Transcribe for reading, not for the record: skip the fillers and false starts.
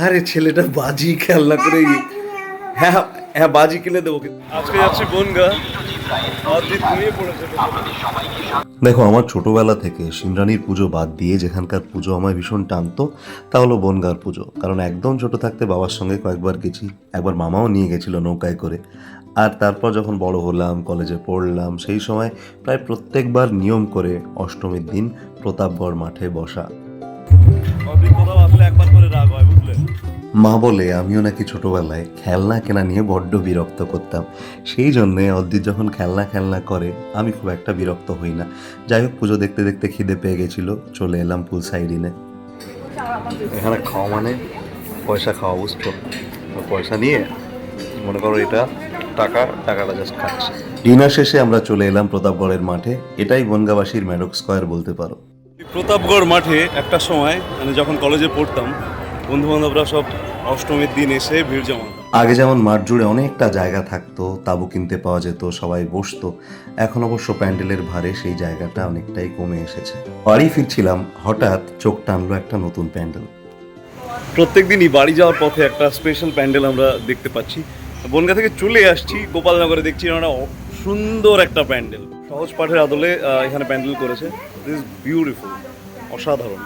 আরে ছেলেটা বাজি খেলনা করে হ্যাঁ হ্যাঁ বাজি কিনে দেবো। আজকে যাচ্ছি বনগা। অদ্রিত ঘুমিয়ে পড়েছে। দেখো, আমার ছোটবেলা থেকে সিমরানির পুজো বাদ দিয়ে যেখানকার পুজো আমায় ভীষণ টানতো তা হলো বনগাঁর পুজো। কারণ একদম ছোট থাকতে বাবার সঙ্গে কয়েকবার গেছি, একবার মামাও নিয়ে গেছিল নৌকায় করে। আর তারপর যখন বড় হলাম, কলেজে পড়লাম, সেই সময় প্রায় প্রত্যেকবার নিয়ম করে অষ্টমীর দিন প্রতাপগড় মাঠে বসা। একবার করে রাগ হয়, বুঝলে? মা বলে আমিও নাকি ছোটবেলায় খেলনা কেনা নিয়ে বড্ড বিরক্ত করতাম। সেই জন্যে অদ্রিত যখন খেলনা খেলনা করে আমি খুব একটা বিরক্ত হই না। যাই হোক, পুজো দেখতে দেখতে খিদে পেয়ে গেছিল, চলে এলাম পুল সাইডিনে। এখানে খাওয়া মানে পয়সা খাওয়া, বুঝতো? পয়সা নিয়ে মনে করো এটা টাকাটা জাস্ট খাচ্ছি। ডিনার শেষে আমরা চলে এলাম প্রতাপগড়ের মাঠে। এটাই বনগাঁবাসীর ম্যাডক স্কোয়ার বলতে পারো। প্রতাপগড় মাঠে একটা সময় মানে যখন কলেজে পড়তাম, বন্ধু বান্ধবরা সব অষ্টমীর দিন এসে ভিড় জমাতো। আগে যেমন মাঠ জুড়ে অনেকটা জায়গা থাকতো, তাঁবু কিনতে পাওয়া যেত, সবাই বসতো। এখন অবশ্য প্যান্ডেলের ভারে সেই জায়গাটা অনেকটাই কমে এসেছে। বাড়ি ফিরছিলাম, হঠাৎ চোখ টানলো একটা নতুন প্যান্ডেল। প্রত্যেকদিনই বাড়ি যাওয়ার পথে একটা স্পেশাল প্যান্ডেল আমরা দেখতে পাচ্ছি। বনগাঁ থেকে চলে আসছি, গোপালনগরে দেখছি একটা সুন্দর একটা প্যান্ডেল। সহজ পাঠের আদলে এখানে প্যান্ডেল করেছে। দিস ইজ বিউটিফুল, অসাধারণ।